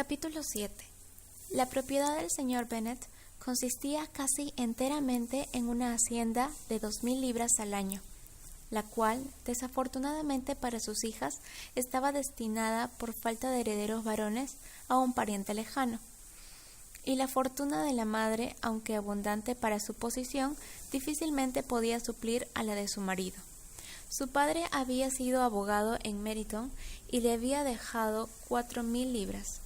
Capítulo 7. La propiedad del señor Bennet consistía casi enteramente en una hacienda de 2000 libras al año, la cual, desafortunadamente para sus hijas, estaba destinada por falta de herederos varones a un pariente lejano. Y la fortuna de la madre, aunque abundante para su posición, difícilmente podía suplir a la de su marido. Su padre había sido abogado en Meryton y le había dejado 4000 libras.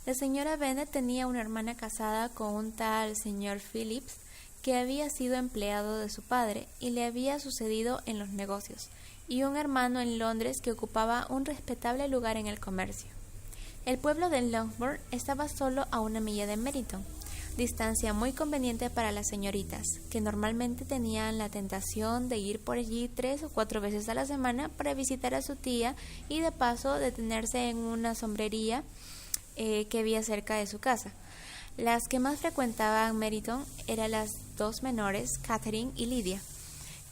La señora Bennet tenía una hermana casada con un tal señor Phillips, que había sido empleado de su padre y le había sucedido en los negocios, y un hermano en Londres que ocupaba un respetable lugar en el comercio. El pueblo de Longbourn estaba solo a 1 milla de Meryton, distancia muy conveniente para las señoritas, que normalmente tenían la tentación de ir por allí 3 o 4 veces a la semana para visitar a su tía y de paso detenerse en una sombrería que había cerca de su casa. Las que más frecuentaban Meryton eran las 2 menores, Catherine y Lydia,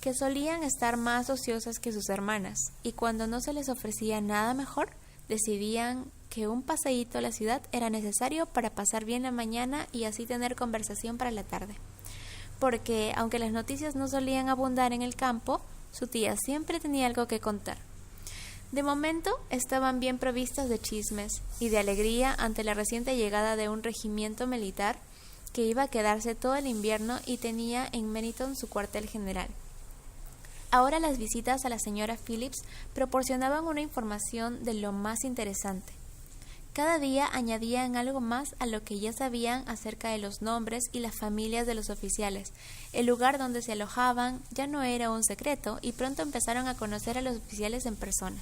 que solían estar más ociosas que sus hermanas, y cuando no se les ofrecía nada mejor, decidían que un paseíto a la ciudad era necesario para pasar bien la mañana y así tener conversación para la tarde. Porque, aunque las noticias no solían abundar en el campo, su tía siempre tenía algo que contar. De momento estaban bien provistas de chismes y de alegría ante la reciente llegada de un regimiento militar que iba a quedarse todo el invierno y tenía en Meryton su cuartel general. Ahora las visitas a la señora Phillips proporcionaban una información de lo más interesante. Cada día añadían algo más a lo que ya sabían acerca de los nombres y las familias de los oficiales. El lugar donde se alojaban ya no era un secreto y pronto empezaron a conocer a los oficiales en persona.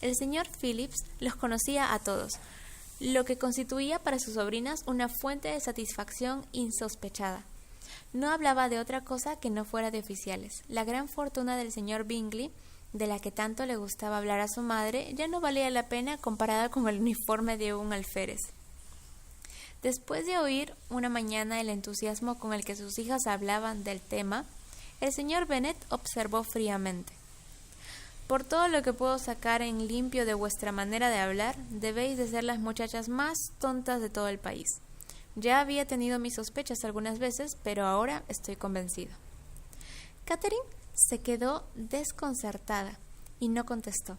El señor Phillips los conocía a todos, lo que constituía para sus sobrinas una fuente de satisfacción insospechada. No hablaba de otra cosa que no fuera de oficiales. La gran fortuna del señor Bingley, de la que tanto le gustaba hablar a su madre, ya no valía la pena comparada con el uniforme de un alférez. Después de oír una mañana el entusiasmo con el que sus hijas hablaban del tema, el señor Bennet observó fríamente: «Por todo lo que puedo sacar en limpio de vuestra manera de hablar, debéis de ser las muchachas más tontas de todo el país. Ya había tenido mis sospechas algunas veces, pero ahora estoy convencido». Catherine se quedó desconcertada y no contestó.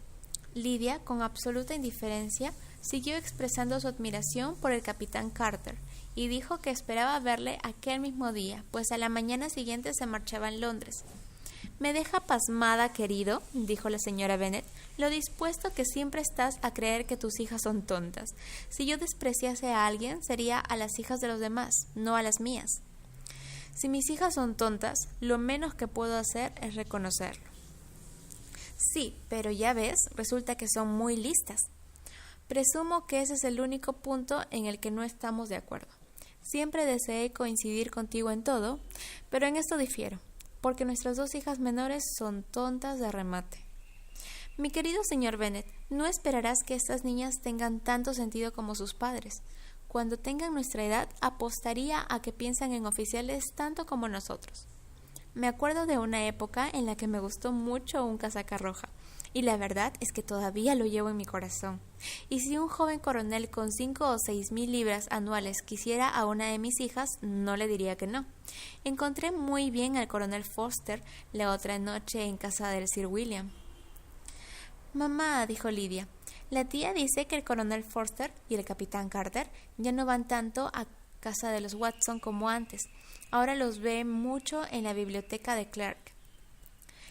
Lydia, con absoluta indiferencia, siguió expresando su admiración por el capitán Carter y dijo que esperaba verle aquel mismo día, pues a la mañana siguiente se marchaba en Londres. «Me deja pasmada, querido», dijo la señora Bennet, «lo dispuesto que siempre estás a creer que tus hijas son tontas. Si yo despreciase a alguien, sería a las hijas de los demás, no a las mías. Si mis hijas son tontas, lo menos que puedo hacer es reconocerlo». «Sí, pero ya ves, resulta que son muy listas». «Presumo que ese es el único punto en el que no estamos de acuerdo. Siempre deseé coincidir contigo en todo, pero en esto difiero, porque nuestras 2 hijas menores son tontas de remate». «Mi querido señor Bennet, no esperarás que estas niñas tengan tanto sentido como sus padres. Cuando tengan nuestra edad, apostaría a que piensan en oficiales tanto como nosotros. Me acuerdo de una época en la que me gustó mucho un casaca roja, y la verdad es que todavía lo llevo en mi corazón. Y si un joven coronel con 5 o 6,000 libras anuales quisiera a una de mis hijas, no le diría que no. Encontré muy bien al coronel Forster la otra noche en casa del Sir William». «Mamá», dijo Lydia, «la tía dice que el coronel Forster y el capitán Carter ya no van tanto a casa de los Watson como antes. Ahora los ve mucho en la biblioteca de Clark».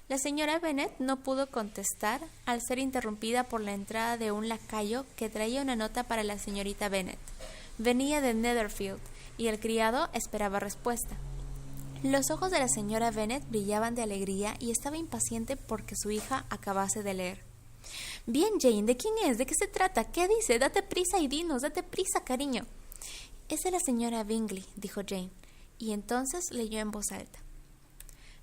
La señora Bennet no pudo contestar al ser interrumpida por la entrada de un lacayo que traía una nota para la señorita Bennet. Venía de Netherfield y el criado esperaba respuesta. Los ojos de la señora Bennet brillaban de alegría y estaba impaciente porque su hija acabase de leer. «Bien, Jane, ¿de quién es? ¿De qué se trata? ¿Qué dice? Date prisa y dinos, date prisa, cariño». «Es de la señora Bingley», dijo Jane, y entonces leyó en voz alta: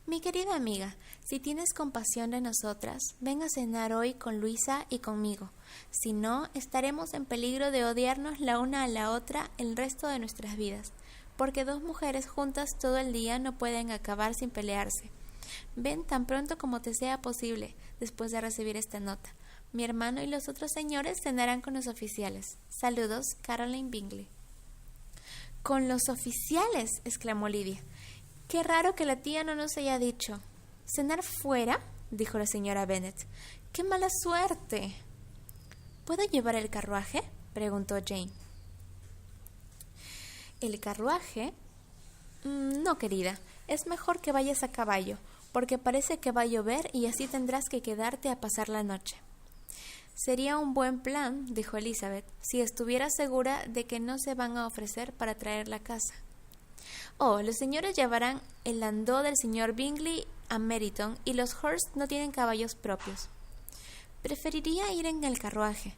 «Mi querida amiga, si tienes compasión de nosotras, ven a cenar hoy con Luisa y conmigo. Si no, estaremos en peligro de odiarnos la una a la otra el resto de nuestras vidas, porque 2 mujeres juntas todo el día no pueden acabar sin pelearse. Ven tan pronto como te sea posible, después de recibir esta nota. Mi hermano y los otros señores cenarán con los oficiales. Saludos, Caroline Bingley. —¿Con los oficiales? —exclamó Lidia. —Qué raro que la tía no nos haya dicho. —¿Cenar fuera? —dijo la señora Bennet. —¡Qué mala suerte! —¿Puedo llevar el carruaje? —preguntó Jane. —¿El carruaje? No, querida. Es mejor que vayas a caballo, porque parece que va a llover y así tendrás que quedarte a pasar la noche. —Sería un buen plan —dijo Elizabeth— si estuviera segura de que no se van a ofrecer para traer la casa. —Oh, los señores llevarán el landó del señor Bingley a Meryton y los Hurst no tienen caballos propios. —Preferiría ir en el carruaje.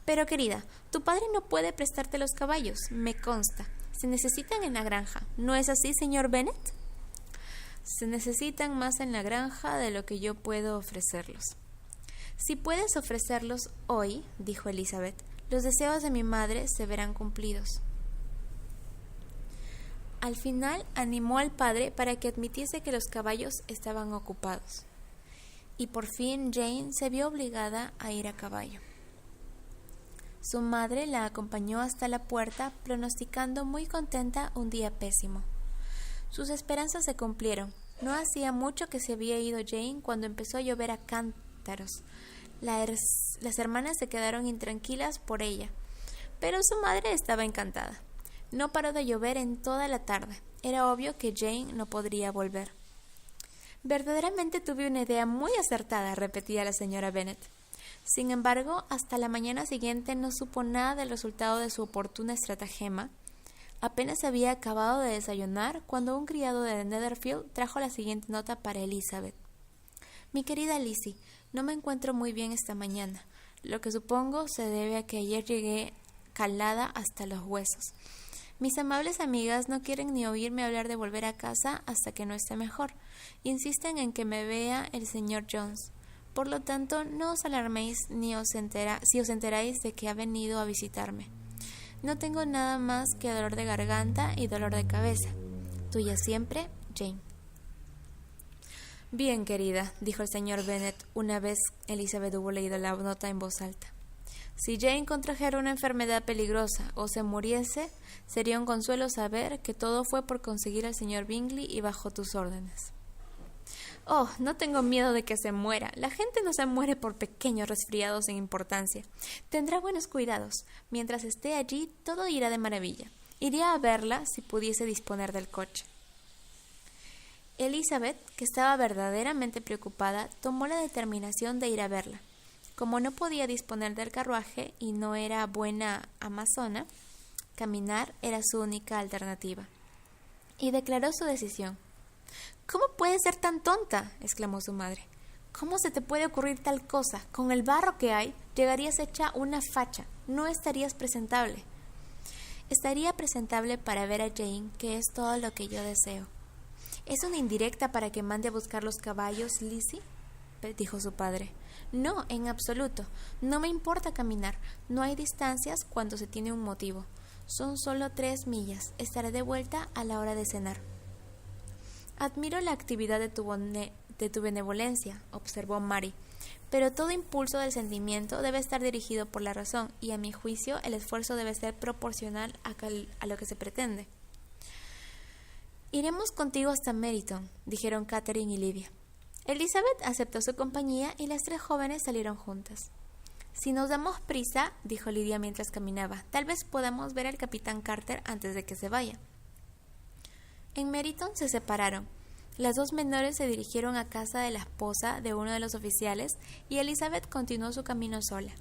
—Pero, querida, tu padre no puede prestarte los caballos, me consta. Se necesitan en la granja. ¿No es así, señor Bennet? —Se necesitan más en la granja de lo que yo puedo ofrecerlos. —Si puedes ofrecerlos hoy —dijo Elizabeth—, los deseos de mi madre se verán cumplidos. Al final animó al padre para que admitiese que los caballos estaban ocupados. Y por fin Jane se vio obligada a ir a caballo. Su madre la acompañó hasta la puerta, pronosticando muy contenta un día pésimo. Sus esperanzas se cumplieron. No hacía mucho que se había ido Jane cuando empezó a llover a cántaros. Las hermanas se quedaron intranquilas por ella, pero su madre estaba encantada. No paró de llover en toda la tarde. Era obvio que Jane no podría volver. —Verdaderamente tuve una idea muy acertada —repetía la señora Bennet. Sin embargo, hasta la mañana siguiente no supo nada del resultado de su oportuna estratagema. Apenas había acabado de desayunar cuando un criado de Netherfield trajo la siguiente nota para Elizabeth. Mi querida Lizzie, no me encuentro muy bien esta mañana, lo que supongo se debe a que ayer llegué calada hasta los huesos. Mis amables amigas no quieren ni oírme hablar de volver a casa hasta que no esté mejor. Insisten en que me vea el señor Jones. Por lo tanto, no os alarméis si os enteráis de que ha venido a visitarme. No tengo nada más que dolor de garganta y dolor de cabeza. Tuya siempre, Jane. Bien, querida, dijo el señor Bennet una vez Elizabeth hubo leído la nota en voz alta. Si Jane contrajera una enfermedad peligrosa o se muriese, sería un consuelo saber que todo fue por conseguir al señor Bingley y bajo tus órdenes. Oh, no tengo miedo de que se muera. La gente no se muere por pequeños resfriados sin importancia. Tendrá buenos cuidados. Mientras esté allí, todo irá de maravilla. Iría a verla si pudiese disponer del coche. Elizabeth, que estaba verdaderamente preocupada, tomó la determinación de ir a verla. Como no podía disponer del carruaje y no era buena amazona, caminar era su única alternativa. Y declaró su decisión. —¿Cómo puedes ser tan tonta? —exclamó su madre. —¿Cómo se te puede ocurrir tal cosa? Con el barro que hay, llegarías hecha una facha. No estarías presentable. Estaría presentable para ver a Jane, que es todo lo que yo deseo. —¿Es una indirecta para que mande a buscar los caballos, Lizzie? —dijo su padre. —No, en absoluto. No me importa caminar. No hay distancias cuando se tiene un motivo. Son solo 3 millas. Estaré de vuelta a la hora de cenar. —Admiro la actividad de tu benevolencia —observó Mary—, pero todo impulso del sentimiento debe estar dirigido por la razón y, a mi juicio, el esfuerzo debe ser proporcional a lo que se pretende. —Iremos contigo hasta Meryton —dijeron Catherine y Lydia. Elizabeth aceptó su compañía y las 3 jóvenes salieron juntas. —Si nos damos prisa —dijo Lydia mientras caminaba—, tal vez podamos ver al capitán Carter antes de que se vaya. En Meryton se separaron. Las 2 menores se dirigieron a casa de la esposa de uno de los oficiales y Elizabeth continuó su camino sola.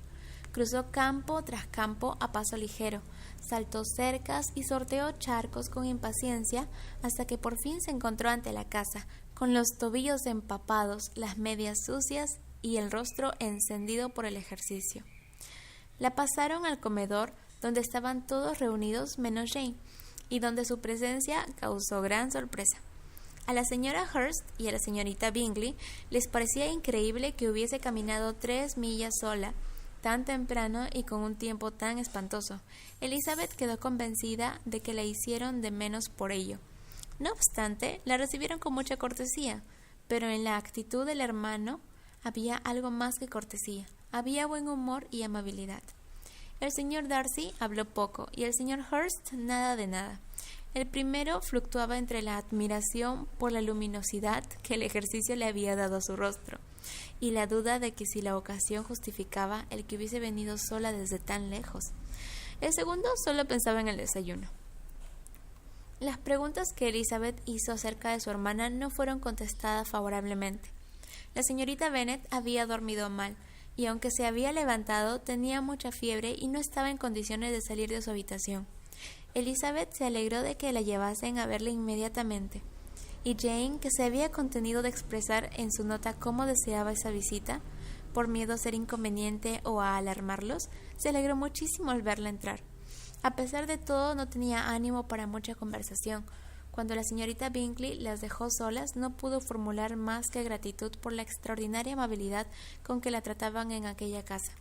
Cruzó campo tras campo a paso ligero, saltó cercas y sorteó charcos con impaciencia hasta que por fin se encontró ante la casa, con los tobillos empapados, las medias sucias y el rostro encendido por el ejercicio. La pasaron al comedor, donde estaban todos reunidos menos Jane, y donde su presencia causó gran sorpresa. A la señora Hurst y a la señorita Bingley les parecía increíble que hubiese caminado 3 millas sola, tan temprano y con un tiempo tan espantoso. Elizabeth quedó convencida de que la hicieron de menos por ello. No obstante, la recibieron con mucha cortesía, pero en la actitud del hermano había algo más que cortesía. Había buen humor y amabilidad. El señor Darcy habló poco y el señor Hurst nada de nada. El primero fluctuaba entre la admiración por la luminosidad que el ejercicio le había dado a su rostro y la duda de que si la ocasión justificaba el que hubiese venido sola desde tan lejos. El segundo solo pensaba en el desayuno. Las preguntas que Elizabeth hizo acerca de su hermana no fueron contestadas favorablemente. La señorita Bennet había dormido mal, y aunque se había levantado, tenía mucha fiebre y no estaba en condiciones de salir de su habitación. Elizabeth se alegró de que la llevasen a verla inmediatamente, y Jane, que se había contenido de expresar en su nota cómo deseaba esa visita, por miedo a ser inconveniente o a alarmarlos, se alegró muchísimo al verla entrar. A pesar de todo, no tenía ánimo para mucha conversación. Cuando la señorita Bingley las dejó solas, no pudo formular más que gratitud por la extraordinaria amabilidad con que la trataban en aquella casa.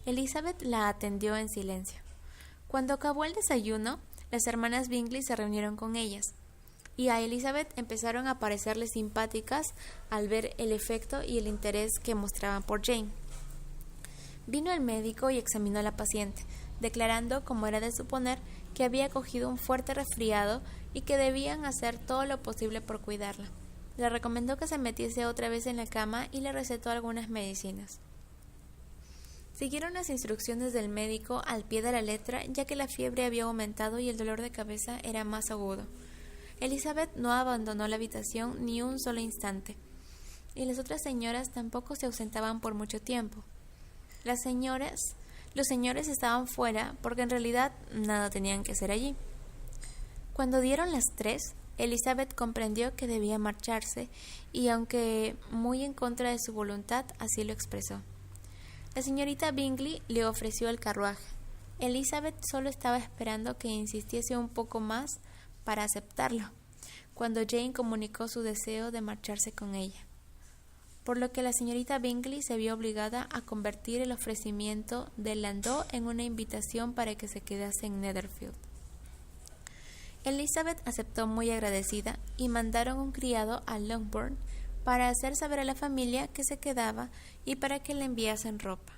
Elizabeth la atendió en silencio. Cuando acabó el desayuno, las hermanas Bingley se reunieron con ellas, y a Elizabeth empezaron a parecerle simpáticas al ver el efecto y el interés que mostraban por Jane. Vino el médico y examinó a la paciente, declarando, como era de suponer, que había cogido un fuerte resfriado y que debían hacer todo lo posible por cuidarla. Le recomendó que se metiese otra vez en la cama y le recetó algunas medicinas. Siguieron las instrucciones del médico al pie de la letra, ya que la fiebre había aumentado y el dolor de cabeza era más agudo. Elizabeth no abandonó la habitación ni un solo instante, y las otras señoras tampoco se ausentaban por mucho tiempo. Los señores estaban fuera porque en realidad nada tenían que hacer allí. Cuando dieron las 3, Elizabeth comprendió que debía marcharse y, aunque muy en contra de su voluntad, así lo expresó. La señorita Bingley le ofreció el carruaje. Elizabeth solo estaba esperando que insistiese un poco más para aceptarlo, cuando Jane comunicó su deseo de marcharse con ella, por lo que la señorita Bingley se vio obligada a convertir el ofrecimiento de Landau en una invitación para que se quedase en Netherfield. Elizabeth aceptó muy agradecida y mandaron un criado a Longbourn para hacer saber a la familia que se quedaba y para que le enviasen ropa.